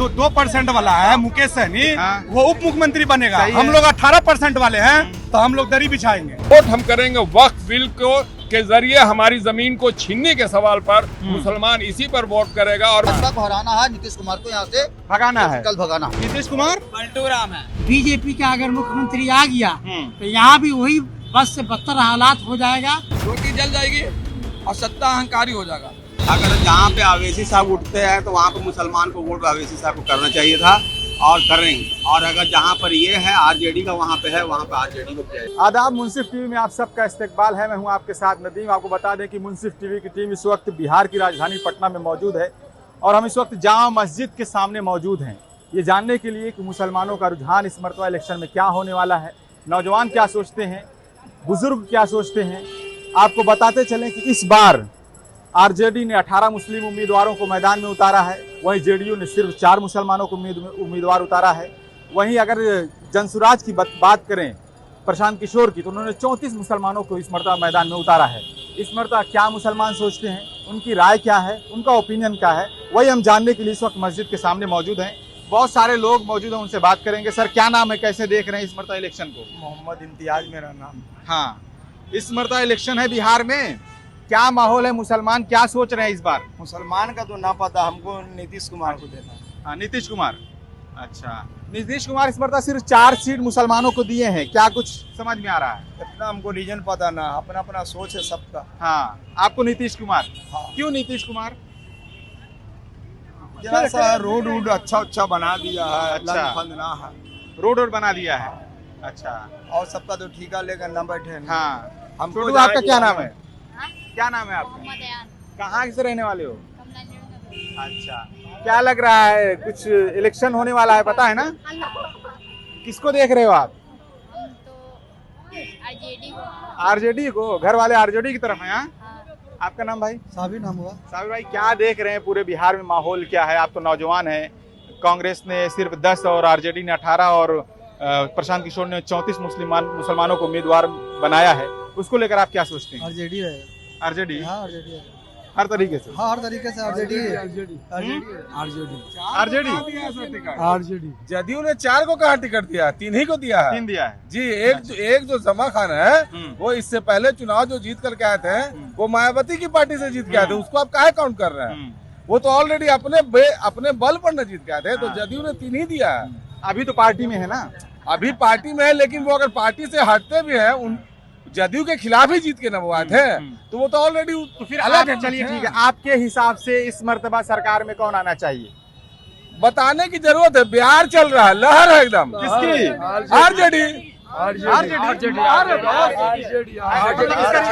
जो 2% वाला है मुकेश सहनी, हाँ। वो उप मुख्यमंत्री बनेगा। सही है। हम लोग 18% वाले हैं, तो हम लोग दरी बिछाएंगे। वोट हम करेंगे वक्फ बिल को के जरिए हमारी जमीन को छीनने के सवाल पर। मुसलमान इसी पर वोट करेगा और भाजपा को हराना है, नीतीश कुमार को यहाँ से भगाना है। कल भगाना है। नीतीश कुमार पलटू राम है। बीजेपी का अगर मुख्यमंत्री आ गया तो यहाँ भी वही बस से बदतर हालात हो जाएगा। रोटी जल जाएगी और सत्ता अहंकारी हो जाएगा। अगर जहाँ पे अवैसी साहब उठते हैं तो वहाँ पे मुसलमान को वोट अवैसी साहब को करना चाहिए था और करेंगे। और अगर जहाँ पर ये है आरजेडी का वहाँ पे है, वहाँ पे आरजेडी को किया। आदाब, मुंसिफ टीवी में आप सबका इस्तकबाल है। मैं हूं आपके साथ नदीम। आपको बता दें कि मुंसिफ टीवी की टीम इस वक्त बिहार की राजधानी पटना में मौजूद है और हम इस वक्त जामा मस्जिद के सामने मौजूद हैं, ये जानने के लिए कि मुसलमानों का रुझान इस मरतबा इलेक्शन में क्या होने वाला है, नौजवान क्या सोचते हैं, बुजुर्ग क्या सोचते हैं। आपको बताते चलें कि इस बार आरजेडी ने 18 मुस्लिम उम्मीदवारों को मैदान में उतारा है, वहीं जेडीयू ने सिर्फ 4 मुसलमानों को उम्मीदवार उतारा है। वहीं अगर जनसुराज की बात करें प्रशांत किशोर की, तो उन्होंने 34 मुसलमानों को इस मरतबा मैदान में उतारा है। इस मरतबा क्या मुसलमान सोचते हैं, उनकी राय क्या है, उनका ओपिनियन क्या है, वही हम जानने के लिए इस वक्त मस्जिद के सामने मौजूद हैं। बहुत सारे लोग मौजूद हैं, उनसे बात करेंगे। सर, क्या नाम है, कैसे देख रहे हैं इस मरतबा इलेक्शन को? मोहम्मद इम्तियाज मेरा नाम। हाँ, इस मरतबा इलेक्शन है बिहार में, क्या माहौल है, मुसलमान क्या सोच रहे हैं इस बार? मुसलमान का तो ना पता, हमको नीतीश कुमार को देना। हाँ, नीतीश कुमार। अच्छा, नीतीश कुमार इस मरतबा सिर्फ 4 सीट मुसलमानों को दिए हैं, क्या कुछ समझ में आ रहा है? इतना हमको रीजन पता ना, अपना अपना सोच है सबका। हाँ, आपको नीतीश कुमार। हाँ। क्यों नीतीश कुमार? क्या सा रोड वोड अच्छा बना दिया है, अच्छा। लंच फंड ना है, रोड बना दिया है। अच्छा, और सबका तो ठेका लेकर न बैठे। हाँ। हमको छोटू, आपका क्या नाम है? हाँ? क्या नाम है आपका? मोहम्मद अयान, कहाँ से रहने वाले हो? कमलानगर। अच्छा, क्या लग रहा है, कुछ इलेक्शन होने वाला है, पता है ना? किसको देख रहे हो आप? हम तो आरजेडी को। आरजेडी को? घर वाले आरजेडी की तरफ हैं? हाँ? हाँ। आपका नाम भाई? साबिर नाम हुआ। साबिर भाई, क्या देख रहे हैं पूरे बिहार में, माहौल क्या है? आप तो नौजवान हैं। कांग्रेस ने सिर्फ 10 और आरजेडी ने 18 और प्रशांत किशोर ने 34 मुसलमानों को उम्मीदवार बनाया है, उसको लेकर आप क्या सोचते हैं? आरजेडी है। आरजेडी? हाँ, आरजेडी है। हर तरीके से? हाँ, हर तरीके से आरजेडी है। आरजेडी जदयू ने 4 को कहा टिकट दिया, 3 ही को दिया है। 3 दिया है जी, एक जो जमा खान है वो इससे पहले चुनाव जो जीत करके आए थे वो मायावती की पार्टी से जीत के आए थे, उसको आप काहे काउंट कर रहे हैं? वो तो ऑलरेडी अपने बल पर न जीत के आए थे, तो जदयू ने 3 ही दिया है। अभी तो पार्टी में है ना? अभी पार्टी में है, लेकिन वो अगर पार्टी से हटते भी है, उन जदयू के खिलाफ ही जीत के न वो आए थे, तो वो तो ऑलरेडी तो फिर अलग है। चलिए ठीक है, आपके हिसाब से इस मर्तबा सरकार में कौन आना चाहिए? बताने की जरूरत है, बिहार चल रहा है, लहर है एकदम। किसकी? आरजेडी।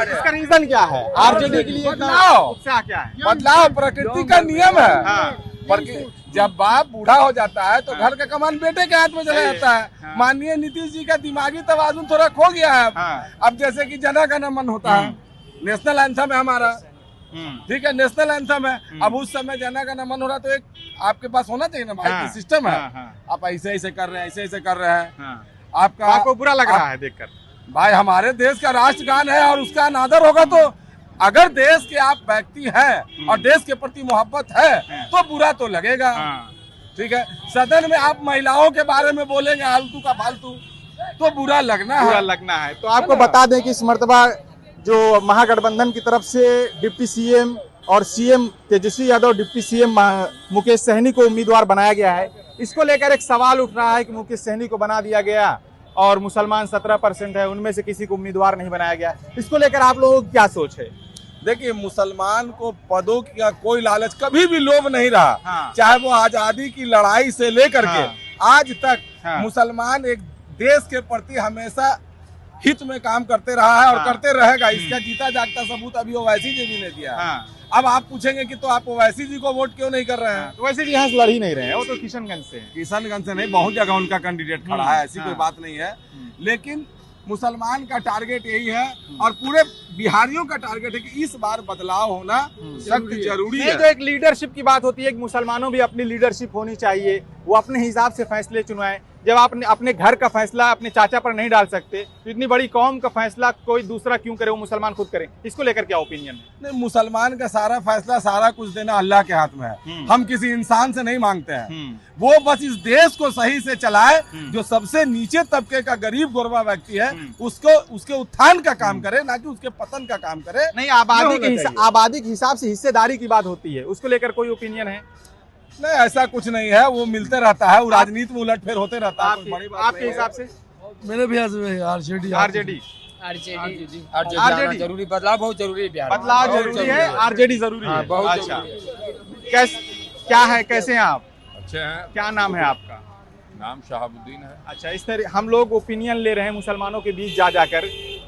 इसका रीजन क्या है? आरजेडी के लिए बदलाव। उत्साह क्या है? बदलाव प्रकृति का नियम है। हाँ। जब बाप बूढ़ा हो जाता है तो घर का कमान बेटे के हाथ में चला जाता है। माननीय नीतीश जी का दिमागी तवाजुन थोड़ा खो गया है। अब जैसे कि जना गण मन होता है, नेशनल एंथम है हमारा, ठीक है, नेशनल एंथम है। अब उस समय जना गण मन हो रहा तो एक आपके पास होना चाहिए ना भाई, सिस्टम है। आप ऐसे ऐसे कर रहे हैं, ऐसे ऐसे कर रहे हैं, आपको बुरा लग रहा है देखकर? भाई हमारे देश का राष्ट्रगान है और उसका अनादर होगा, तो अगर देश के आप व्यक्ति हैं और देश के प्रति मोहब्बत है तो बुरा तो लगेगा। ठीक है, सदन में आप महिलाओं के बारे में बोलेंगे आलतू का फालतू, तो बुरा लगना है। तो आपको बता दें कि इस मर्तबा जो महागठबंधन की तरफ से डिप्टी सीएम और CM Tejashwi Yadav, deputy CM Mukesh Sahni को उम्मीदवार बनाया गया है। इसको लेकर एक सवाल उठ रहा है कि मुकेश सहनी को बना दिया गया और मुसलमान 17% है, उनमें से किसी को उम्मीदवार नहीं बनाया गया। इसको लेकर आप लोगों की क्या सोच है? देखिए, मुसलमान को पदों का कोई लालच, कभी भी लोभ नहीं रहा। चाहे वो आजादी की लड़ाई से लेकर के आज तक मुसलमान एक देश के प्रति हमेशा हित में काम करते रहा है और करते रहेगा। इसका जीता जागता सबूत अभी ओवैसी जी ने दिया है। अब आप पूछेंगे कि तो आप ओवैसी जी को वोट क्यों नहीं कर रहे हैं? तो वैसे यहाँ से लड़ ही नहीं रहे हैं, वो तो किशनगंज से हैं। किशनगंज से नहीं, बहुत जगह उनका कैंडिडेट खड़ा है, ऐसी कोई बात नहीं है। लेकिन मुसलमान का टारगेट यही है और पूरे बिहारियों का टारगेट है कि इस बार बदलाव होना सख्त जरूरी है। तो एक लीडरशिप की बात होती है कि मुसलमानों भी अपनी लीडरशिप होनी चाहिए, वो अपने हिसाब से फैसले चुनवाएं। जब आप अपने घर का फैसला अपने चाचा पर नहीं डाल सकते तो इतनी बड़ी कौम का फैसला कोई दूसरा क्यों करे, वो मुसलमान खुद करें? इसको लेकर क्या ओपिनियन है? नहीं, मुसलमान का सारा फैसला, सारा कुछ देना अल्लाह के हाथ में है। हम किसी इंसान से नहीं मांगते हैं, वो बस इस देश को सही से चलाए। जो सबसे नीचे तबके का गरीब गुरबा व्यक्ति है उसको उसके उत्थान का काम करे, ना कि उसके पतन का काम करे। नहीं, आबादी के हिसाब से हिस्सेदारी की बात होती है, उसको लेकर कोई ओपिनियन है? नहीं, ऐसा कुछ नहीं है, वो मिलते रहता है, वो राजनीति में उलटफेर होते रहता है। आपके हिसाब से? मेरे भी आरजेडी जरूरी, बदलाव बहुत जरूरी है बिहार में। बदलाव जरूरी है, आरजेडी जरूरी है। बहुत अच्छा, क्या है, कैसे हैं आप? अच्छे हैं। क्या नाम है आपका? नाम शहाबुद्दीन है। अच्छा, इस तरह हम लोग ओपिनियन ले रहे हैं मुसलमानों के बीच जा जाकर,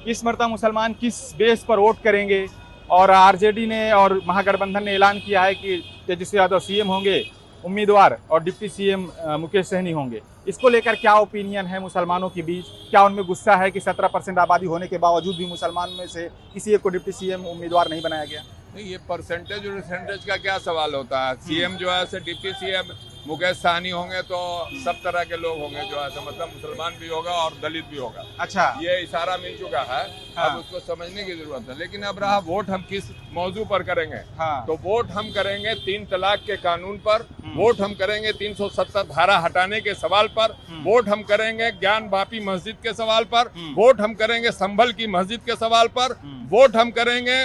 इस मरतबा मुसलमान किस बेस पर वोट करेंगे। और आरजेडी ने और महागठबंधन ने ऐलान किया है कि तेजस्वी यादव सीएम होंगे उम्मीदवार और डिप्टी सीएम मुकेश सहनी होंगे। इसको लेकर क्या ओपिनियन है मुसलमानों के बीच? क्या उनमें गुस्सा है कि 17% आबादी होने के बावजूद भी मुसलमान में से किसी एक को डिप्टी सीएम उम्मीदवार नहीं बनाया गया? नहीं, ये परसेंटेज का क्या सवाल होता है? सीएम जो है डिप्टी सीएम मुकेश सहनी होंगे तो सब तरह के लोग होंगे, जो है मतलब मुसलमान भी होगा और दलित भी होगा। अच्छा, ये इशारा मिल चुका है। हाँ। अब उसको समझने की जरूरत है। लेकिन अब रहा वोट हम किस मौजू पर करेंगे। हाँ। तो वोट हम करेंगे 3 तलाक के कानून पर, वोट हम करेंगे 370 धारा हटाने के सवाल पर, वोट हम करेंगे ज्ञान वापी मस्जिद के सवाल पर, वोट हम करेंगे संभल की मस्जिद के सवाल पर, वोट हम करेंगे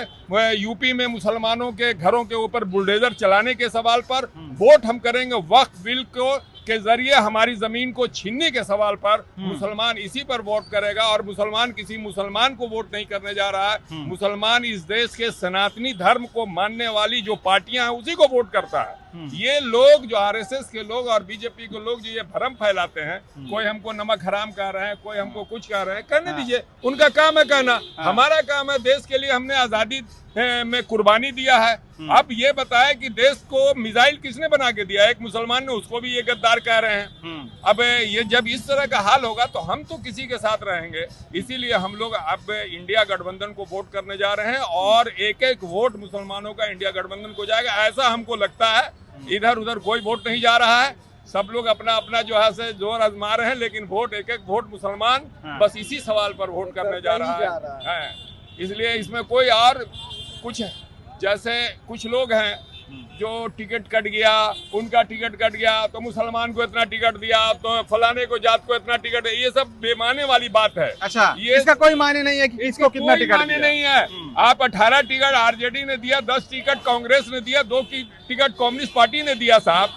यूपी में मुसलमानों के घरों के ऊपर बुलडोजर चलाने के सवाल पर, वोट हम करेंगे वक्फ बिल को के जरिए हमारी जमीन को छीनने के सवाल पर। मुसलमान इसी पर वोट करेगा और मुसलमान किसी मुसलमान को वोट नहीं करने जा रहा है। मुसलमान इस देश के सनातनी धर्म को मानने वाली जो पार्टियां हैं उसी को वोट करता है। ये लोग जो आरएसएस के लोग और बीजेपी के लोग जो ये भ्रम फैलाते हैं, कोई हमको नमक हराम कह रहे हैं, कोई हमको कुछ कह रहे हैं, करने दीजिए, उनका काम है कहना। हमारा काम है, देश के लिए हमने आजादी में कुर्बानी दिया है। अब ये बताया कि देश को मिसाइल किसने बना के दिया? एक मुसलमान ने, उसको भी ये गद्दार कह रहे हैं। अब ये जब इस तरह का हाल होगा तो हम तो किसी के साथ रहेंगे। इसीलिए हम लोग अब इंडिया गठबंधन को वोट करने जा रहे हैं और एक एक वोट मुसलमानों का इंडिया गठबंधन को जाएगा, ऐसा हमको लगता है। इधर उधर कोई वोट नहीं जा रहा है, सब लोग अपना अपना जो है से जोर आजमा रहे हैं, लेकिन वोट एक एक वोट मुसलमान बस इसी सवाल पर वोट करने जा रहा है। इसलिए इसमें कोई और कुछ है, जैसे कुछ लोग हैं जो टिकट कट गया, उनका टिकट कट गया तो मुसलमान को इतना टिकट दिया, तो फलाने को जात को इतना टिकट, ये सब बेमाने वाली बात है। अच्छा, ये इसका कोई माने नहीं है कि किसको कितना टिकट माने नहीं है। आप 18 टिकट आरजेडी ने दिया, 10 टिकट कांग्रेस ने दिया, 2 टिकट कम्युनिस्ट पार्टी ने दिया साहब,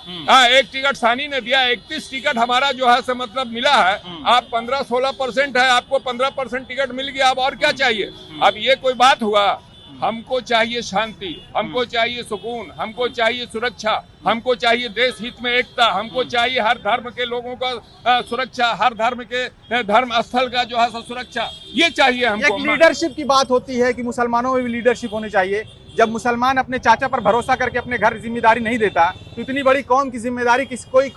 1 टिकट सानी ने दिया, 31 टिकट हमारा जो है से मतलब मिला है। आप 15-16% है, आपको 15% टिकट मिल गया, अब और क्या चाहिए? अब ये कोई बात हुआ? हमको चाहिए शांति, हमको चाहिए सुकून, हमको चाहिए सुरक्षा, हमको चाहिए देश हित में एकता, हमको चाहिए हर धर्म के लोगों का सुरक्षा, हर धर्म के धर्म स्थल का जो है सुरक्षा, ये चाहिए हमको। एक लीडरशिप की बात होती है कि मुसलमानों में भी लीडरशिप होनी चाहिए। जब मुसलमान अपने चाचा पर भरोसा करके अपने घर जिम्मेदारी नहीं देता तो इतनी बड़ी कौम की जिम्मेदारी कोई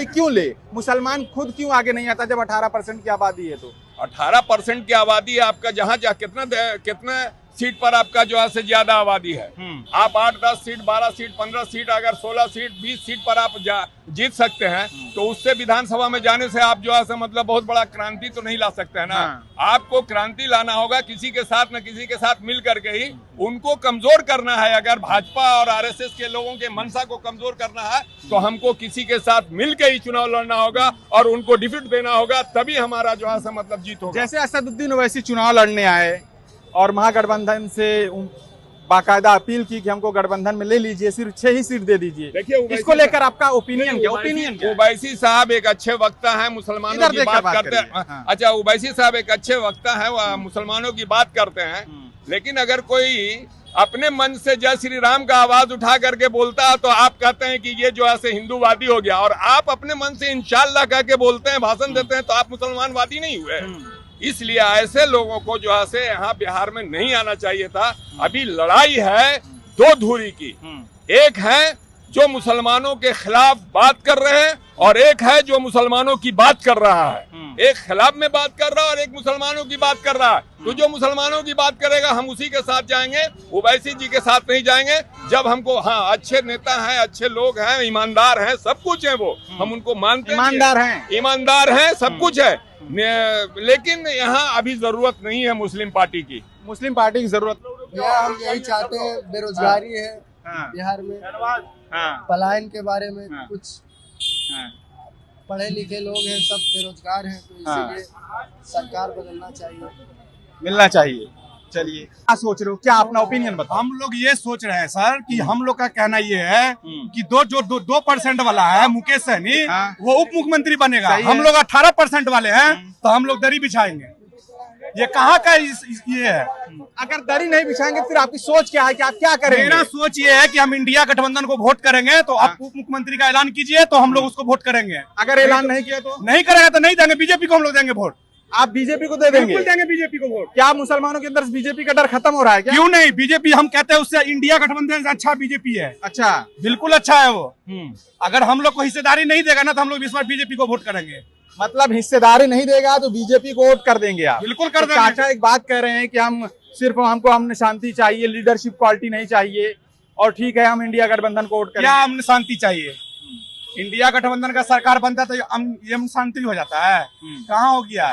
क्यों ले? मुसलमान खुद क्यों आगे नहीं आता जब 18% की आबादी है? तो 18% की आबादी है आपका, जहाँ कितना सीट पर आपका जो है से ज्यादा आबादी है। आप 8-10 सीट, 12 सीट, 15 सीट, अगर 16 सीट, 20 सीट पर आप जीत सकते हैं तो उससे विधानसभा में जाने से आप जो है से मतलब बहुत बड़ा क्रांति तो नहीं ला सकते हैं ना। आपको क्रांति लाना होगा किसी के साथ न किसी के साथ मिल करके ही, उनको कमजोर करना है। अगर भाजपा और आरएसएस के लोगों के मनसा को कमजोर करना है तो हमको किसी के साथ मिल के ही चुनाव लड़ना होगा और उनको डिफीट देना होगा, तभी हमारा जो है से मतलब जीत होगा। जैसे असदुद्दीन ओवैसी चुनाव लड़ने आए और महागठबंधन से बाकायदा अपील की कि हमको गठबंधन में ले लीजिए, सिर्फ 6 ही सीट दे दीजिए। देखिए, इसको लेकर आपका ओपिनियन क्या? ओवैसी साहब एक अच्छे वक्ता हैं, मुसलमानों की बात करते हैं। अच्छा, ओवैसी साहब एक अच्छे वक्ता हैं, वह मुसलमानों की बात करते हैं, लेकिन अगर कोई अपने मन से जय श्री राम का आवाज उठा करके बोलता है तो आप कहते हैं कि ये जो है से हिंदूवादी हो गया, और आप अपने मन से इंशाअल्लाह कह के बोलते हैं, भाषण देते हैं, तो आप मुसलमानवादी नहीं हुए। इसलिए ऐसे लोगों को जो है से यहाँ बिहार में नहीं आना चाहिए था। अभी लड़ाई है 2 धुरी की, एक है जो मुसलमानों के खिलाफ बात कर रहे हैं और एक है जो मुसलमानों की बात कर रहा है। एक खिलाफ में बात कर रहा है और एक मुसलमानों की बात कर रहा है। तो जो मुसलमानों की बात करेगा हम उसी के साथ जाएंगे, ओवैसी जी के साथ नहीं जाएंगे। जब हमको हाँ अच्छे नेता हैं, अच्छे लोग हैं, ईमानदार हैं, सब कुछ है वो, हम उनको मानते हैं, ईमानदार हैं, सब कुछ है। लेकिन यहाँ अभी जरूरत नहीं है मुस्लिम पार्टी की। मुस्लिम पार्टी की जरूरत हम यही चाहते हैं, बेरोजगारी है बिहार में, पलायन के बारे में कुछ, पढ़े लिखे लोग हैं सब बेरोजगार हैं, तो इसीलिए सरकार बदलना चाहिए, मिलना चाहिए। चलिए क्या सोच रहे हो, क्या अपना ओपिनियन बताओ। हम लोग ये सोच रहे हैं सर कि हम लोग का कहना ये है कि 2% वाला है मुकेश सहनी, वो उप मुख्यमंत्री बनेगा। हम लोग 18% वाले हैं तो हम लोग दरी बिछाएंगे। ये कहाँ का ये है? अगर दरी नहीं बिछाएंगे फिर आपकी सोच क्या है कि आप क्या करेंगे? मेरा सोच ये है कि हम इंडिया गठबंधन को वोट करेंगे, तो आप उप मुख्यमंत्री का ऐलान कीजिए तो हम लोग उसको वोट करेंगे। अगर ऐलान नहीं किया तो नहीं करेगा तो नहीं देंगे, बीजेपी को हम लोग देंगे वोट। आप बीजेपी को दे देंगे? बिल्कुल देंगे बीजेपी को वोट। क्या मुसलमानों के अंदर बीजेपी का डर खत्म हो रहा है क्या? क्यों नहीं, बीजेपी हम कहते हैं उससे इंडिया गठबंधन से अच्छा बीजेपी है। अच्छा, बिल्कुल अच्छा है वो। अगर हम लोग को हिस्सेदारी नहीं देगा ना तो हम लोग इस बार बीजेपी को वोट करेंगे। मतलब हिस्सेदारी नहीं देगा तो बीजेपी को वोट कर देंगे आप? बिल्कुल कर देंगे। चाचा एक बात कह रहे हैं कि हम सिर्फ हमने शांति चाहिए, लीडरशिप क्वालिटी नहीं चाहिए, और ठीक है हम इंडिया गठबंधन को वोट करेंगे। क्या हमने शांति चाहिए? इंडिया गठबंधन का सरकार बनता तो ये शांति हो जाता है? कहाँ हो गया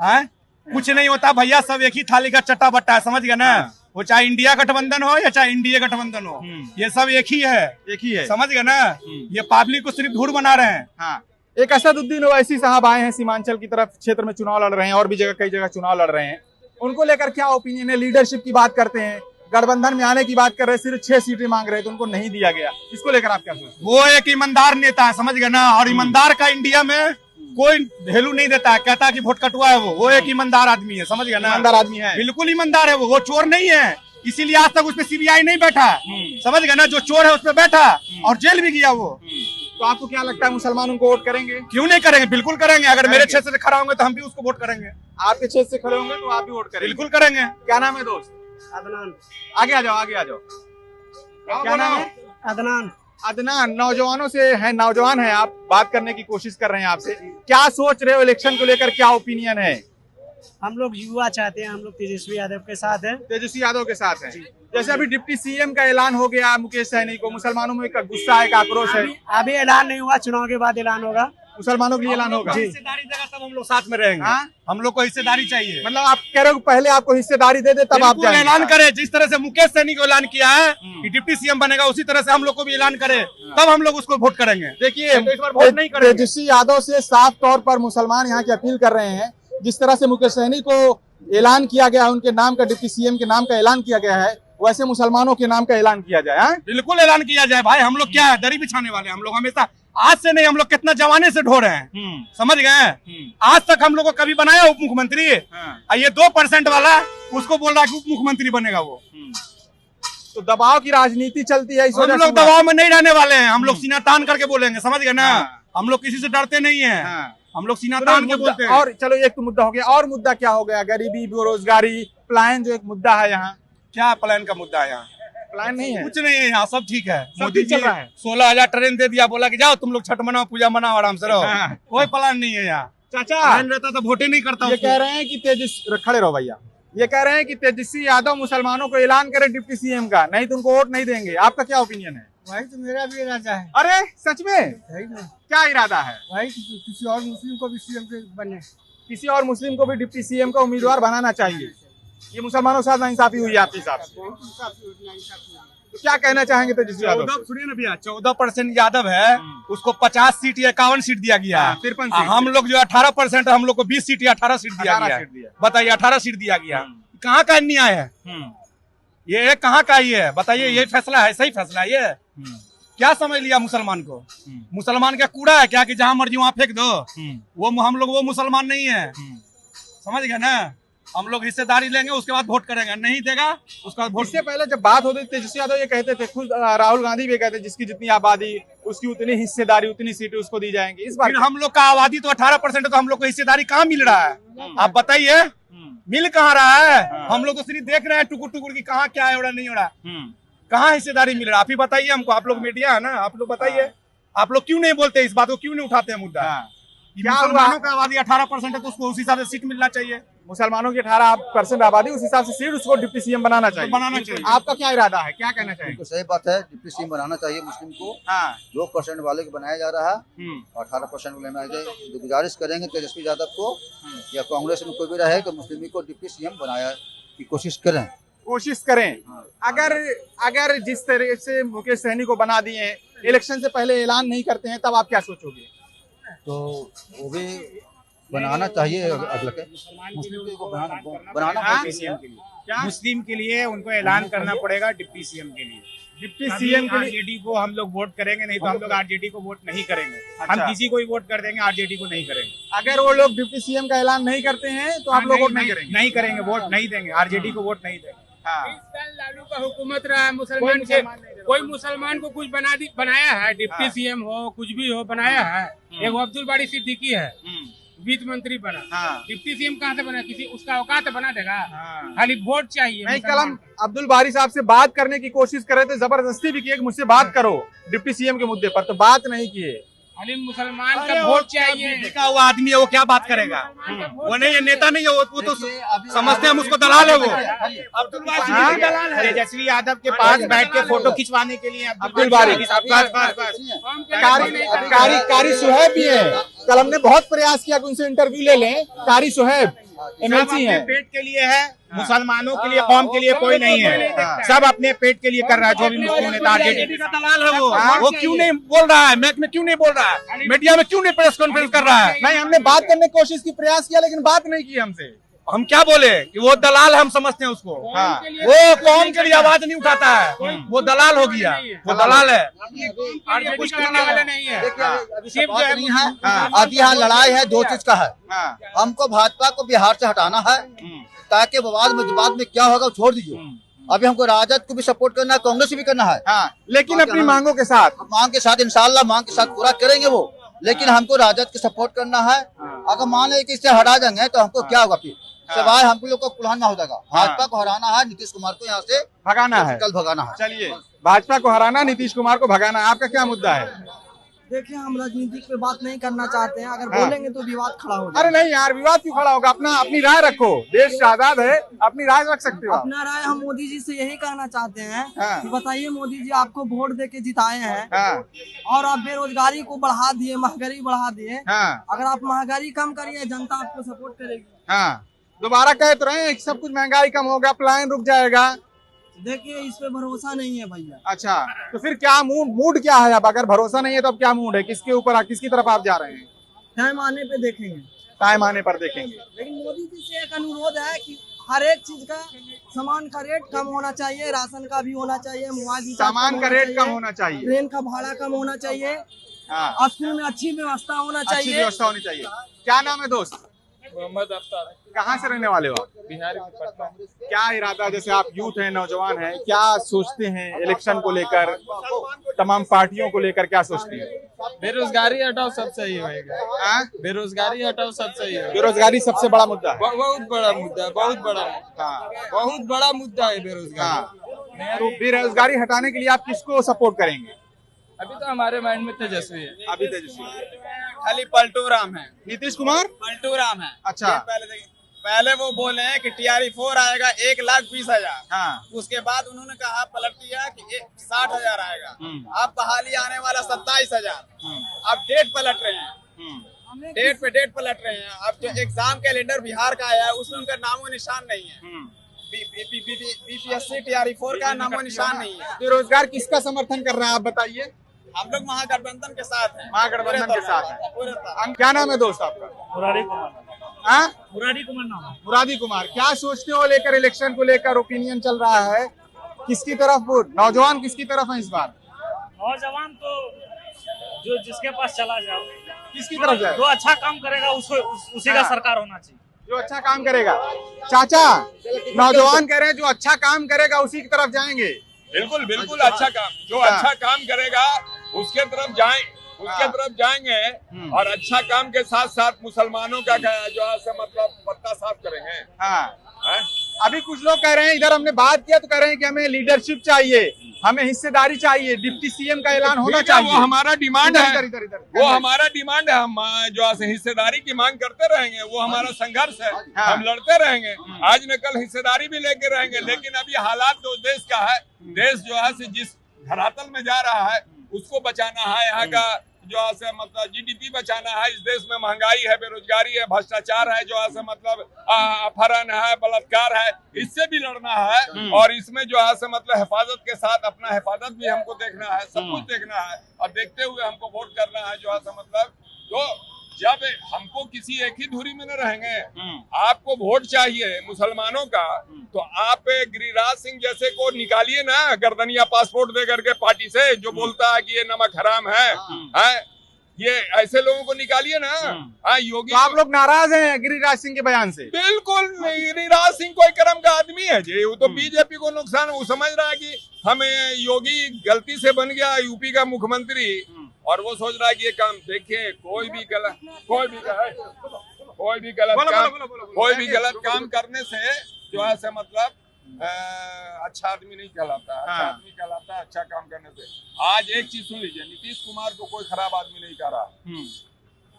है? कुछ नहीं होता भैया, सब एक ही थाली का चट्टा बट्टा है, समझ गए ना? वो चाहे इंडिया गठबंधन हो या चाहे इंडिया गठबंधन हो, ये सब एक ही है, समझ गए ना? ये पब्लिक को सिर्फ धूर बना रहे हैं। एक असदुद्दीन ओवैसी साहब आए हैं सीमांचल की तरफ, क्षेत्र में चुनाव लड़ रहे हैं और भी जगह कई जगह चुनाव लड़ रहे हैं, उनको लेकर क्या ओपिनियन है? लीडरशिप की बात करते हैं, गठबंधन में आने की बात कर रहे हैं, सिर्फ 6 सीटें मांग रहे हैं तो उनको नहीं दिया गया, इसको लेकर आप क्या सोचते हैं? वो एक ईमानदार नेता है, समझ गए ना? और ईमानदार का इंडिया में कोई वैल्यू नहीं देता है, कहता है कि वोट कटुआ है। वो एक ईमानदार आदमी है, समझ गए ना? ईमानदार आदमी है, बिल्कुल ईमानदार है वो चोर नहीं है, इसीलिए आज तक उस पर सीबीआई नहीं बैठा, समझ गए ना? जो चोर है उस पर बैठा और जेल भी गया वो। तो आपको क्या लगता है मुसलमानों को वोट करेंगे? क्यों नहीं करेंगे, बिल्कुल करेंगे। अगर मेरे क्षेत्र से खड़ा होंगे तो हम भी उसको वोट करेंगे। आपके क्षेत्र से खड़े होंगे तो आप भी वोट करेंगे? बिल्कुल करेंगे। क्या नाम है दोस्त? अदनान। आगे आ जाओ, आगे आ जाओ। क्या नाम है? अदनान। अदनान, नौजवानों से है, नौजवान है आप, बात करने की कोशिश कर रहे हैं आपसे। क्या सोच रहे हो इलेक्शन को लेकर, क्या ओपिनियन है? हम लोग युवा चाहते हैं, हम लोग तेजस्वी यादव के साथ हैं। तेजस्वी यादव के साथ है। जैसे अभी डिप्टी सीएम का ऐलान हो गया मुकेश सहनी को, मुसलमानों में गुस्सा है, आक्रोश है। अभी ऐलान नहीं हुआ, चुनाव के बाद ऐलान होगा। मुसलमानों के लिए ऐलान होगा? हिस्सेदारी देगा तब हम लोग साथ में रहेंगे। हम लोग को हिस्सेदारी चाहिए। मतलब आप कह रहे हो पहले आपको हिस्सेदारी दे दे तब आप जाएंगे? ऐलान करे, जिस तरह से मुकेश सहनी को ऐलान किया है कि डिप्टी सीएम बनेगा, उसी तरह से हम लोग को भी ऐलान करे, तब हम लोग उसको वोट करेंगे। देखिए तेजस्वी यादव से साफ तौर पर मुसलमान यहाँ की अपील कर रहे हैं, जिस तरह से मुकेश सहनी को ऐलान किया गया, उनके नाम का, डिप्टी सीएम के नाम का ऐलान किया गया है, वैसे मुसलमानों के नाम का ऐलान किया जाए। बिल्कुल ऐलान किया जाए भाई। हम लोग क्या है, दरी बिछाने वाले? हम लोग हमेशा, आज से नहीं, हम लोग कितना जमाने से ढो रहे हैं, समझ गए? आज तक हम लोग को कभी बनाया उप मुख्यमंत्री? ये 2% वाला उसको बोल रहा है कि उप मुख्यमंत्री बनेगा वो। तो दबाव की राजनीति चलती है, इस वजह हम लोग दबाव में नहीं रहने वाले हैं। हम लोग सीना तान करके बोलेंगे, समझ गए ना? हम लोग किसी से डरते नहीं है, हम लोग सीना तान के बोलते हैं। और चलो एक तो मुद्दा हो गया, और मुद्दा क्या हो गया? गरीबी, बेरोजगारी, पलायन जो एक मुद्दा है यहाँ। क्या प्लान का मुद्दा है यहाँ? प्लान नहीं है, कुछ नहीं है यहाँ, सब ठीक है। मोदी चल रहा है, 16,000 ट्रेन दे दिया, बोला कि जाओ तुम लोग छठ मनाओ, पूजा मनाओ, आराम से रहो। कोई प्लान नहीं है यहाँ। चाचा प्लान रहता तो वोटे नहीं करता। ये कह रहे हैं कि खड़े रहो भैया, ये कह रहे हैं कि तेजस्वी यादव मुसलमानों को ऐलान करे डिप्टी सीएम का, नहीं तो उनको वोट नहीं देंगे। आपका क्या ओपिनियन है? भाई तो मेरा भी इरादा है। अरे सच में? क्या इरादा है भाई किसी और मुस्लिम को भी सीएम के बने, किसी और मुस्लिम को भी डिप्टी सीएम का उम्मीदवार बनाना चाहिए। ये मुसलमानों के साथ नाइंसाफी हुई है आपके हिसाब से? तो क्या कहना चाहेंगे तेजस्वी यादव? सुनिए ना भैया, 14% यादव है, उसको 50 सीट या 51 सीट दिया गया है। 53 सीट। हम लोग जो 18% है, हम लोग को 20 सीट या 18 सीट दिया गया है। बताइए, 18 सीट दिया गया, कहाँ का अन्याय है? ये कहाँ का ये है बताइए? ये फैसला है, सही फैसला है ये? क्या समझ लिया मुसलमान को? मुसलमान क्या कूड़ा है क्या कि जहां मर्जी वहां फेंक दो? वो हम लोग वो मुसलमान नहीं है, समझ गए ना? हम लोग हिस्सेदारी लेंगे, उसके बाद वोट करेंगे, नहीं देगा उसका वोट। इससे पहले जब बात होती थी, तेजस्वी यादव ये कहते थे, खुद राहुल गांधी भी कहते, जिसकी जितनी आबादी उसकी उतनी हिस्सेदारी, उतनी सीटें उसको दी जाएंगी। इस बार हम लोग का आबादी तो 18% है, तो हम लोग को हिस्सेदारी कहाँ मिल रहा है? आप बताइए, मिल कहाँ रहा है? हम लोग तो सिर्फ देख रहे हैं टुकुर टुकुर की, कहाँ क्या है, हो रहा नहीं हो रहा, कहाँ हिस्सेदारी मिल रहा है? आप ही बताइए हमको, आप लोग मीडिया है ना, आप लोग बताइए। आप लोग क्यों नहीं बोलते, इस बात को क्यों नहीं उठाते हैं मुद्दा? क्या मुसलमानों का आबादी 18% है तो उसको उस हिसाब से सीट मिलना चाहिए। मुसलमानों की 18% आबादी, उस हिसाब से सीट उसको डिप्टी सीएम बनाना चाहिए। बनाना चाहिए। आपका क्या इरादा है, क्या कहना चाहिए? तो सही बात है, डिप्टी सीएम बनाना चाहिए मुस्लिम को। 2% वाले को बनाया जा रहा है, 18% को लेना चाहिए। गुजारिश करेंगे तेजस्वी यादव को या कांग्रेस में कोई भी रहे तो मुस्लिम को डिप्टी सीएम बनाया की कोशिश करें। अगर जिस तरह से मुकेश सहनी को बना दिए हैं, इलेक्शन से पहले ऐलान नहीं करते हैं, तब आप क्या सोचोगे? तो वो भी बनाना चाहिए। मुस्लिम को बनाना क्या मुस्लिम के लिए उनको ऐलान करना पड़ेगा डिप्टी सीएम के लिए। डिप्टी सीएम के लिए आरजेडी को हम लोग वोट करेंगे, नहीं तो हम लोग आरजेडी को वोट नहीं करेंगे। अच्छा। हम किसी को ही वोट कर देंगे, आरजेडी को नहीं करेंगे। अगर वो लोग डिप्टी सीएम का ऐलान नहीं करते हैं तो आप लोग वोट नहीं करेंगे? नहीं करेंगे, वोट नहीं देंगे, आरजेडी को वोट नहीं देंगे। लालू का हुकूमत रहा है, मुसलमान के कोई मुसलमान को कुछ बनाया है, डिप्टी सीएम हो कुछ भी हो बनाया है। एक अब्दुल बारी सिद्दीकी है, वित्त मंत्री बना, डिप्टी सीएम कहाँ से बना? किसी उसका औकात बना देगा? खाली वोट चाहिए। नहीं, कल हम अब्दुल बारी साहब से बात करने की कोशिश कर रहे थे, जबरदस्ती भी किए कि मुझसे बात करो डिप्टी सीएम के मुद्दे पर, तो बात नहीं किए। खाली मुसलमान का वोट चाहिए। देखा हुआ आदमी है, वो क्या बात करेगा? वो नहीं है, नेता नहीं है, वो तो समझते हैं उसको दलाल है। वो अब्दुल बारी दलाल है। तेजस्वी यादव के पास बैठ के फोटो खिंचवाने के लिए अब्दुल बारी कारी सुहेब भी है। कल हमने बहुत प्रयास किया कि उनसे इंटरव्यू ले लें। कारी सुहेब एमएलसी है, पेट के लिए है, मुसलमानों के लिए, कौम के लिए कोई नहीं है। सब अपने पेट के लिए कर रहा है। जो भी मुस्लिम नेता आरजेडी का दलाल है वो क्यों नहीं बोल रहा है? मैच में क्यों नहीं बोल रहा है? मीडिया में क्यों नहीं प्रेस कॉन्फ्रेंस कर रहा है? नहीं, हमने बात करने की कोशिश की, प्रयास किया, लेकिन बात नहीं की हमसे। हम क्या बोले कि वो दलाल हम समझते हैं उसको। वो कौम के लिए आवाज नहीं उठाता है, वो दलाल हो गया, वो दलाल है। कुछ करने वाला नहीं है। अभी यहाँ लड़ाई है, दो चीज का है। हमको भाजपा को बिहार से हटाना है, ताकि बाद में क्या होगा छोड़ दीजिए। अभी हमको राजद को भी सपोर्ट करना है, कांग्रेस भी करना है, लेकिन अपनी मांगों के साथ इंशाल्लाह मांग के साथ पूरा करेंगे वो। लेकिन हमको राजद के सपोर्ट करना है। अगर मान ले कि इससे हटा देंगे तो हमको क्या होगा? फिर सवाल हम लोग को कुल्हाना हो जाएगा। भाजपा को हराना है, नीतीश कुमार को यहाँ से भगाना है, कल भगाना है। चलिए, भाजपा को हराना, नीतीश कुमार को भगाना है। आपका क्या मुद्दा है? देखिए, हम राजनीति पे बात नहीं करना चाहते हैं। अगर बोलेंगे तो विवाद खड़ा हो जाएगा। अरे नहीं यार, विवाद क्यों खड़ा होगा? अपनी राय रखो, देश आजाद है, अपनी राय रख सकते हो। अपना राय हम मोदी जी से यही कहना चाहते हैं कि बताइए, मोदी जी आपको वोट दे के जिताए हैं और आप बेरोजगारी को बढ़ा दिए, महंगाई बढ़ा दिए। अगर आप महंगाई कम करिए, जनता आपको सपोर्ट करेगी। दोबारा कह तो रहे हैं सब कुछ महंगाई कम होगा, पलायन रुक जाएगा। देखिए, इस पे भरोसा नहीं है भैया। अच्छा, तो फिर क्या मूड क्या है? अब अगर भरोसा नहीं है तो अब क्या मूड है? किसके ऊपर, किसकी तरफ आप जा रहे हैं? टाइम आने पे देखेंगे। टाइम आने पर देखेंगे। लेकिन मोदी जी से एक अनुरोध है कि हर एक चीज का सामान का रेट कम होना चाहिए, राशन का भी होना चाहिए, मोबाइल सामान का रेट कम होना चाहिए, ट्रेन का भाड़ा कम होना चाहिए, स्कूल में अच्छी व्यवस्था होना चाहिए। अच्छी व्यवस्था होनी चाहिए। क्या नाम है दोस्त? मोहम्मद अफ्तार। कहाँ से रहने वाले हो आप? बिहार में पटना। क्या इरादा, जैसे आप यूथ हैं, नौजवान हैं, क्या सोचते हैं इलेक्शन को लेकर, तमाम पार्टियों को लेकर क्या सोचते हैं? बेरोजगारी हटाओ, सब सही होएगा। बेरोजगारी हटाओ, सब सही होगा। बेरोजगारी सबसे बड़ा मुद्दा है। बहुत बड़ा मुद्दा है, बहुत बड़ा मुद्दा है बेरोजगारी। तो बेरोजगारी हटाने के लिए आप किसको सपोर्ट करेंगे? अभी तो हमारे माइंड में तेजस्वी है। अभी तेजस्वी, खाली पलटू राम है। नीतीश कुमार पलटू राम है। अच्छा, पहले वो बोले हैं कि TRE 4 आएगा 1,20,000। उसके बाद उन्होंने कहा, पलट दिया कि 60,000 आएगा। अब बहाली आने वाला 27,000। अब डेट पलट रहे हैं, डेट पे डेट पलट रहे हैं। अब जो एग्जाम कैलेंडर बिहार का आया है, उसमें उनका नामो निशान नहीं है। BPSC TRE 4 का नामो निशान नहीं है। बेरोजगार किसका समर्थन कर रहा है आप बताइए? हम लोग महागठबंधन के साथ हैं। महागठबंधन के साथ है। क्या नाम है दोस्त आपका? मुरारी कुमार। मुरारी कुमार नाम है। मुरारी कुमार, क्या सोचते हो लेकर इलेक्शन को लेकर? ओपिनियन चल रहा है, किसकी तरफ वोट? नौजवान किसकी तरफ है इस बार? नौजवान तो जो जिसके पास चला जाओ। किसकी तरफ जाए? जो अच्छा काम करेगा उसी का सरकार होना चाहिए। जो अच्छा काम करेगा। चाचा, नौजवान कह रहे हैं जो अच्छा काम करेगा उसी की तरफ जाएंगे। बिल्कुल बिल्कुल, अच्छा काम, जो अच्छा काम करेगा उसके तरफ जाएंगे। और अच्छा काम के साथ साथ मुसलमानों का जो है मतलब पत्ता साफ करेंगे। अभी कुछ लोग कह रहे हैं, इधर हमने बात किया तो कह रहे हैं कि हमें लीडरशिप चाहिए, हमें हिस्सेदारी चाहिए, डिप्टी सीएम का ऐलान होना चाहिए। वो हमारा डिमांड है, इधर वो हमारा डिमांड है। हम जो है हिस्सेदारी की मांग करते रहेंगे, वो हमारा संघर्ष है, हम लड़ते रहेंगे, आज न कल हिस्सेदारी भी लेके रहेंगे। लेकिन अभी हालात तो देश का है, देश जो है जिस धरातल में जा रहा है उसको बचाना है, यहाँ का जो है मतलब जीडीपी बचाना है। इस देश में महंगाई है, बेरोजगारी है, भ्रष्टाचार है, जो है मतलब अपहरण है, बलात्कार है, इससे भी लड़ना है। और इसमें जो है मतलब हिफाजत के साथ अपना हिफाजत भी हमको देखना है, सब कुछ देखना है और देखते हुए हमको वोट करना है। जो है मतलब तो जब हमको किसी एक ही धुरी में न रहेंगे, आपको वोट चाहिए मुसलमानों का, तो आप गिरिराज सिंह जैसे को निकालिए ना गर्दनिया पासपोर्ट दे करके पार्टी से, जो बोलता है कि ये नमक हराम है, ये ऐसे लोगों को निकालिए ना। योगी तो आप लोग नाराज हैं गिरिराज सिंह के बयान से? बिल्कुल नहीं, गिरिराज सिंह कोई कर्म का आदमी है जी, वो तो बीजेपी को नुकसान, वो समझ रहा है कि हमें योगी गलती से बन गया यूपी का मुख्यमंत्री, और वो सोच रहा है कि ये काम देखिए कोई भी गलत काम करने से जो है मतलब अच्छा आदमी नहीं कहलाता, अच्छा आदमी कहलाता है अच्छा काम करने से। आज एक चीज सुन लीजिए, नीतीश कुमार को कोई खराब आदमी नहीं कह रहा,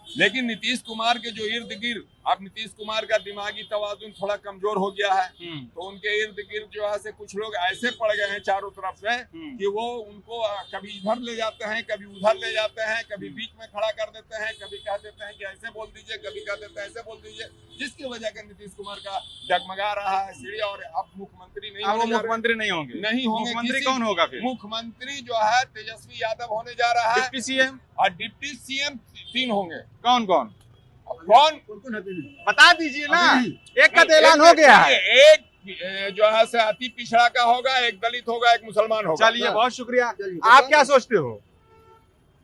लेकिन नीतीश कुमार के जो इर्द गिर्द, अब नीतीश कुमार का दिमागी तवाजुन थोड़ा कमजोर हो गया है, तो उनके इर्द गिर्द जो है कुछ लोग ऐसे पड़ गए हैं चारों तरफ से कि वो उनको कभी इधर ले जाते हैं, कभी उधर ले जाते हैं, कभी बीच में खड़ा कर देते हैं, कभी कह देते हैं कि ऐसे बोल दीजिए, कभी कह देते हैं ऐसे बोल दीजिए, जिसकी वजह से नीतीश कुमार का डगमगा रहा है सीढ़ी। और अब मुख्यमंत्री नहीं होंगे, मुख्यमंत्री नहीं होंगे, मुख्यमंत्री कौन होगा फिर? मुख्यमंत्री जो है तेजस्वी यादव होने जा रहा है, डिप्टी सीएम और डिप्टी सीएम 3 होंगे। कौन कौन बता दीजिए ना, एक का तो ऐलान हो गया है, एक जो है से अति पिछड़ा का होगा, एक दलित होगा, एक मुसलमान होगा। चलिए बहुत शुक्रिया। आप क्या सोचते हो?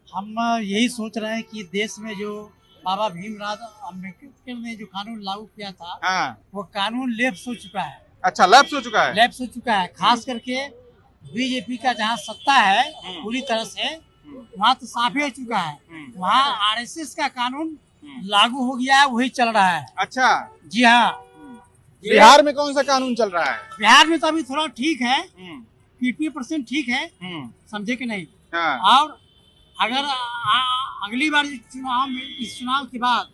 हम यही सोच रहे हैं कि देश में जो बाबा भीमराव अम्बेडकर ने जो कानून लागू किया था, वो कानून लैप्स हो चुका है। अच्छा, लैप्स हो चुका है? लैप्स हो चुका है, खास करके बीजेपी का जहाँ सत्ता है पूरी तरह से, वहाँ तो साफ हो चुका है। वहाँ आरएसएस का कानून लागू हो गया है, वही चल रहा है। अच्छा जी हाँ। बिहार में कौन सा कानून चल रहा है? बिहार में तो अभी थोड़ा ठीक है, 50% ठीक है, समझे कि नहीं। और अगर अगली बार चुनाव में, इस चुनाव के बाद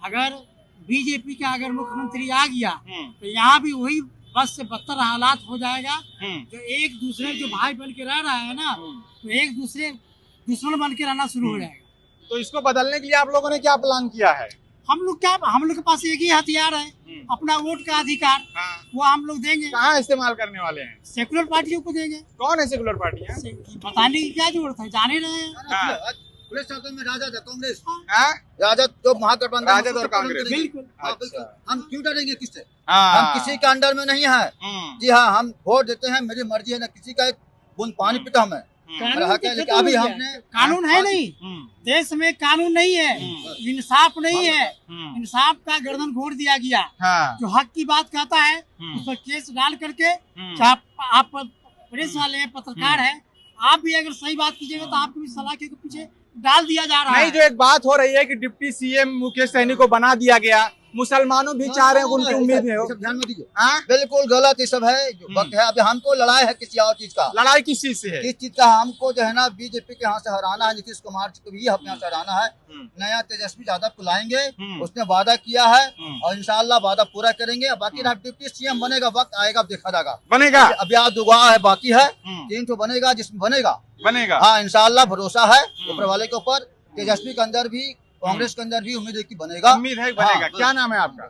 अगर बीजेपी का अगर मुख्यमंत्री आ गया, तो यहाँ भी वही बस से बदतर हालात हो जाएगा। जो एक दूसरे जो भाई बन के रह रहा है ना, तो एक दूसरे दुश्मन बन के रहना शुरू हो जाएगा। तो इसको बदलने के लिए आप लोगों ने क्या प्लान किया है? हम लोग के पास एक ही हथियार है, अपना वोट का अधिकार। वो हम लोग देंगे। कहाँ इस्तेमाल करने वाले हैं? सेकुलर पार्टियों को देंगे। कौन है सेकुलर पार्टियां? बताने की क्या जरूरत है, जान ही रहे हैं। पुलिस शासन में राजद है, कांग्रेस, राजद जो महागठबंधन, राजद और कांग्रेस। बिल्कुल हम क्यों डरेंगे किससे? हम किसी के अंडर में नहीं है। जी हाँ, हम वोट देते हैं, मेरी मर्जी है, ना किसी का एक बूंद पानी पीता हमें। अभी हमने कानून है नहीं, देश में कानून नहीं है, इंसाफ नहीं है, इंसाफ का गर्दन घोड़ दिया गया। जो हक की बात कहता है उस पर केस डाल करके, आप प्रेस वाले हैं, पत्रकार हैं, आप भी अगर सही बात कीजिएगा तो आपको भी सलाह के पीछे डाल दिया जा रहा है। नहीं, जो एक बात हो रही है कि डिप्टी सीएम मुकेश सहनी को बना दिया गया, मुसलमानों भी चाह रहे हैं, उनकी उम्मीद है। ध्यान में दीजिए, बिल्कुल गलत ये सब है। जो वक्त है, अभी हमको लड़ाई है किसी और चीज का। लड़ाई किस चीज से है? किस चीज का? हमको जो है ना बीजेपी के यहाँ से हराना है, नीतीश कुमार को भी अपने यहाँ से हराना है। नया तेजस्वी यादव को लाएंगे, उसने वादा किया है और इंशाल्लाह वादा पूरा करेंगे। बाकी डिप्टी सीएम बनेगा, वक्त आएगा देखा जाएगा। बनेगा? अभी आज दुआ है, बाकी है 3 तो बनेगा, जिसमें बनेगा। हाँ, इंशाल्लाह भरोसा है ऊपर वाले के ऊपर। तेजस्वी के अंदर भी, कांग्रेस के अंदर भी उम्मीद है कि बनेगा। उम्मीद है बनेगा। क्या नाम है आपका?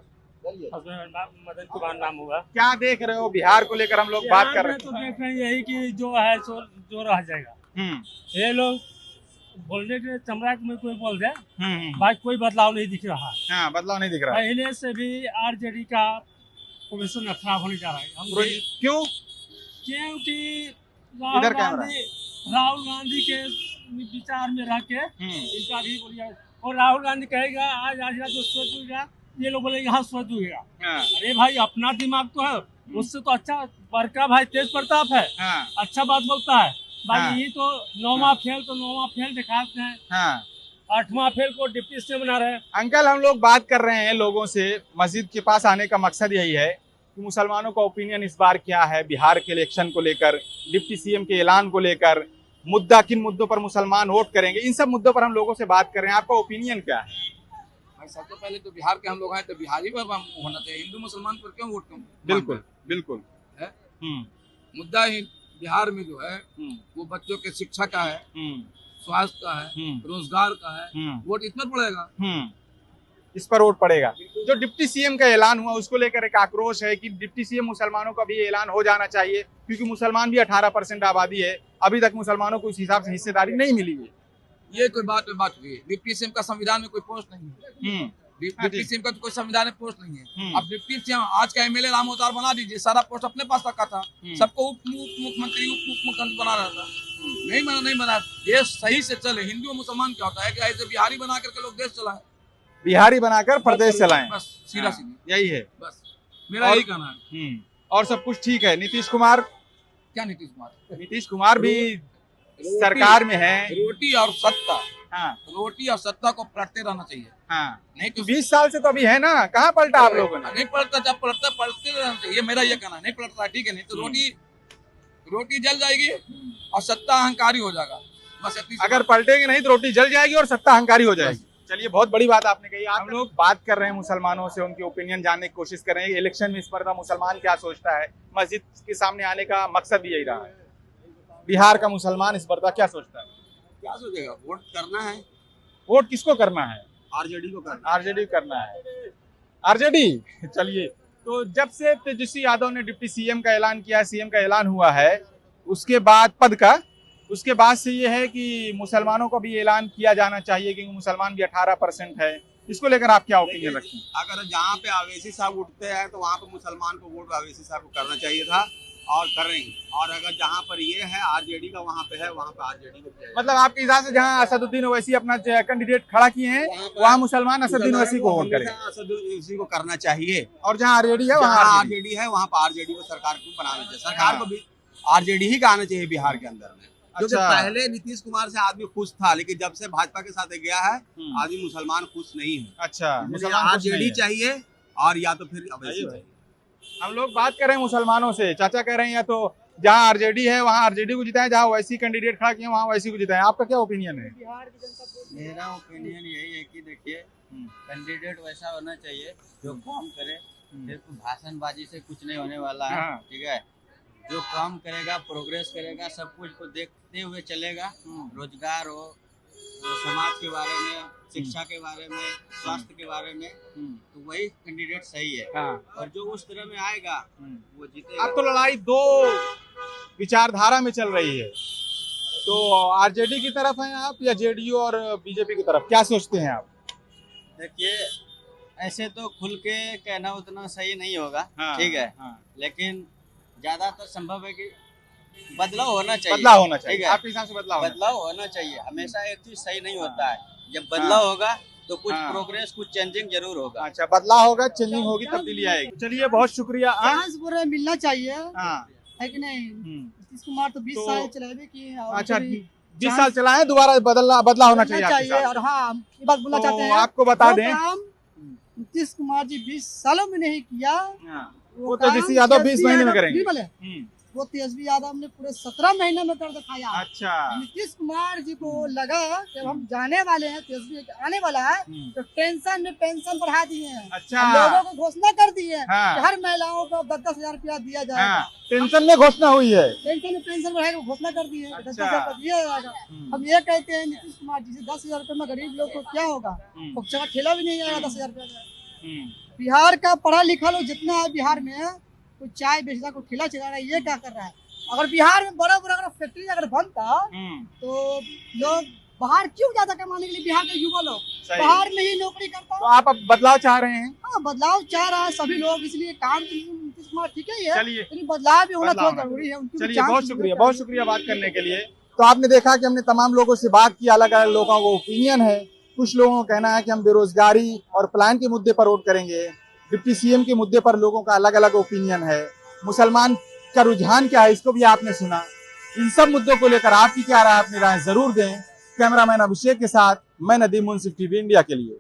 मदन कुमार नाम होगा। क्या देख रहे हो बिहार को लेकर हम लोग बात कर रहे हैं? तो देख रहे हैं यही कि जो है जो रह जाएगा। ये लोग बोलने के चमड़ा में कोई बोल दे, बाकी कोई बदलाव नहीं दिख रहा। हाँ, बदलाव नहीं दिख रहा। पहले से भी आरजेडी का पोजीशन खराब होने जा रहा है। क्यों? क्योंकि राहुल गांधी के विचार में रह के इनका भी बोलिए, और राहुल गांधी कहेगा आज तो सोचूगा, ये लोग बोले यहाँ सोचूगा। अरे भाई, अपना दिमाग तो है, उससे तो अच्छा बड़का भाई तेज प्रताप है, अच्छा बात बोलता है। बाकी ये तो 9वां फेल तो 9वां फेल दिखाते हैं, 8वां फेल को डिप्टी सीएम बना रहे हैं। अंकल, हम लोग बात कर रहे हैं लोगों से, मस्जिद के पास आने का मकसद यही है कि मुसलमानों का ओपिनियन इस बार क्या है बिहार के इलेक्शन को लेकर, डिप्टी सीएम के ऐलान को लेकर, मुद्दा किन मुद्दों पर मुसलमान वोट करेंगे, इन सब मुद्दों पर हम लोगों से बात कर रहे हैं। आपका ओपिनियन क्या है? भाई सबसे पहले तो बिहार के हम लोग हैं तो बिहारी पर होना चाहिए, हिंदू मुसलमान पर क्यों वोट कम? बिल्कुल बिल्कुल है। मुद्दा ही बिहार में जो है वो बच्चों के शिक्षा का है, स्वास्थ्य का है, रोजगार का है, वोट इस पर पड़ेगा। इस पर वोट पड़ेगा। जो डिप्टी सीएम का ऐलान हुआ उसको लेकर एक आक्रोश है कि डिप्टी सीएम मुसलमानों का भी ऐलान हो जाना चाहिए, क्योंकि मुसलमान भी 18% आबादी है, अभी तक मुसलमानों को उस हिसाब से हिस्सेदारी नहीं मिली है। ये कोई बात हुई है? डिप्टी सीएम का संविधान में कोई पोस्ट नहीं है। डिप्टी सीएम का तो कोई संविधान में पोस्ट नहीं है। अब डिप्टी सीएम आज का एमएलए राम अवतार बना दीजिए, सारा पोस्ट अपने पास रखा था, सबको उप मुख्यमंत्री उप मुख्यमंत्री बना रहा था। नहीं बना। देश सही से चले, हिंदू और मुसलमान क्या होता है कि ऐसे बिहारी बना करके लोग देश चलाए, बिहारी बनाकर प्रदेश चलाएं, बस सीधा सीधी यही है। बस मेरा यही कहना है। और सब कुछ ठीक है। नीतीश कुमार क्या? नीतीश कुमार भी सरकार में है। रोटी और सत्ता, रोटी और सत्ता को पलटते रहना चाहिए। नहीं तो 20 साल से तो अभी है ना, कहाँ पलटा आप लोगों ने? नहीं पलटता, जब पलटता पलटते रहना चाहिए, मेरा ये कहना। नहीं पलटता ठीक है, नहीं तो रोटी जल जाएगी और सत्ता अहंकारी हो जाएगा। बस अगर पलटेंगे नहीं तो रोटी जल जाएगी और सत्ता अहंकारी हो जाएगी। चलिए, बहुत बड़ी बात आपने कही। हम लोग बात कर रहे हैं मुसलमानों से, उनके ओपिनियन जानने की कोशिश कर रहे हैं। इलेक्शन में इस पर मुसलमान क्या सोचता है, मस्जिद के सामने आने का मकसद भी यही रहा है। बिहार का मुसलमान इस पर क्या सोचता है? क्या सोचेगा? वोट करना है। वोट किसको करना है? आरजेडी को करना। आरजेडी करना है। आरजेडी। चलिए, तो जब से तेजस्वी यादव ने डिप्टी सीएम का ऐलान किया, सीएम का ऐलान हुआ है, उसके बाद पद का, उसके बाद से ये है कि मुसलमानों को भी ऐलान किया जाना चाहिए, क्योंकि मुसलमान भी 18% है। इसको लेकर आप क्या ओपिनियन रखते हैं? अगर जहाँ पे अवैसी साहब उठते हैं तो वहाँ पे मुसलमान को वोट अवैसी साहब को करना चाहिए था और करेंगे। और अगर जहाँ पर ये है आरजेडी का, वहाँ पे है, वहाँ पे आरजेडी को। मतलब आपके हिसाब से जहाँ असदुद्दीन ओवैसी अपना कैंडिडेट खड़ा किए हैं, वहाँ मुसलमान असदुद्दीन ओवैसी को वोट करें। असदुद्दीन ओवैसी को करना चाहिए। और जहाँ आरजेडी है वहाँ आरजेडी है, वहाँ पर आरजेडी को सरकार को बनाना चाहिए। सरकार को भी आरजेडी ही का आना चाहिए बिहार के अंदर में। क्योंकि पहले नीतीश कुमार से आदमी खुश था, लेकिन जब से भाजपा के साथ गया है आदमी मुसलमान खुश नहीं है। अच्छा, आरजेडी चाहिए और या तो फिर अवैसी चाहिए। हम लोग बात कर रहे हैं मुसलमानों से। चाचा कह रहे हैं या तो जहाँ आरजेडी है वहाँ आरजेडी को जिताएं, जहाँ वैसी कैंडिडेट खड़ा किए वहाँ वैसी को जिताएं। आपका क्या ओपिनियन है? मेरा ओपिनियन यही है कि देखिए, कैंडिडेट वैसा होना चाहिए जो काम करे। सिर्फ भाषणबाजी से कुछ नहीं होने वाला है, ठीक है। जो काम करेगा, प्रोग्रेस करेगा, सब कुछ को देखते हुए चलेगा। रोजगार हो, समाज के बारे में, शिक्षा के बारे में, स्वास्थ्य के बारे में, तो वही कैंडिडेट सही है। और जो उस तरह में आएगा वो जीतेगा। अब तो लड़ाई दो विचारधारा में चल रही है, तो आरजेडी की तरफ हैं आप या जेडीयू और बीजेपी की तरफ, क्या सोचते हैं आप? देखिए, ऐसे तो खुल के कहना उतना सही नहीं होगा, ठीक है। लेकिन ज्यादातर संभव है कि बदलाव होना चाहिए। बदलाव होना चाहिए, ठीक है। आपके हिसाब से बदलाव होना चाहिए। हमेशा एक चीज सही नहीं होता है, जब बदलाव होगा तो कुछ प्रोग्रेस, कुछ चेंजिंग जरूर होगा। अच्छा, बदलाव होगा, चेंजिंग होगी, तब्दीली आएगी। चलिए, बहुत शुक्रिया। मिलना चाहिए, है कि नहीं? नीतीश कुमार तो 20 साल चलावे किए। अच्छा, 20 साल चलाए, दोबारा बदलाव होना चाहिए। और हाँ, ये बात बोलना चाहते हैं, आपको बता दें, नीतीश कुमार जी 20 सालों में नहीं किया, वो तेजस्वी यादव 20 महीने में करेंगे। वो तेजस्वी यादव ने पूरे 17 महीने में कर दिखाया। अच्छा, नीतीश कुमार जी को लगा जब हम जाने वाले हैं, तेजस्वी आने वाला है, तो टेंशन में पेंशन बढ़ा दिए हैं। अच्छा, लोगों को घोषणा कर दी है कि हर महिलाओं को 10-10 हजार रुपया दिया जाएगा। टेंशन में घोषणा हुई है, टेंशन में पेंशन बढ़ाएगा, घोषणा कर दी है, 10-10 हजार दिया जाएगा। हम ये कहते हैं नीतीश कुमार जी से 10 हजार रुपये में गरीब लोग को क्या होगा? तो ठेला भी नहीं आएगा 10 हजार रुपये। बिहार का पढ़ा लिखा लोग जितना है बिहार में, कोई चाय बेचता, कोई ठेला चला रहा है, ये क्या कर रहा है? अगर बिहार में बड़ा बड़ा अगर फैक्ट्री अगर बनता तो लोग बाहर क्यों जाता कमाने के लिए? बिहार के युवा लोग बाहर में ही नौकरी करता। तो आप अब बदलाव चाह रहे हैं? हाँ, बदलाव चाह रहा है सभी लोग, इसलिए काम नीतीश कुमार ठीक है, लेकिन बदलाव भी होना थोड़ा जरूरी है। चलिए, बहुत शुक्रिया बात करने के लिए। तो आपने देखा कि हमने तमाम लोगों से बात की, अलग अलग लोगों को ओपिनियन है। कुछ लोगों का कहना है कि हम बेरोजगारी और पलायन के मुद्दे पर वोट करेंगे। डिप्टी सीएम के मुद्दे पर लोगों का अलग अलग ओपिनियन है। मुसलमान का रुझान क्या है, इसको भी आपने सुना। इन सब मुद्दों को लेकर आपकी क्या राय, अपनी राय जरूर दें। कैमरामैन अभिषेक के साथ मैं नदीम, मुंसिफ टीवी इंडिया के लिए।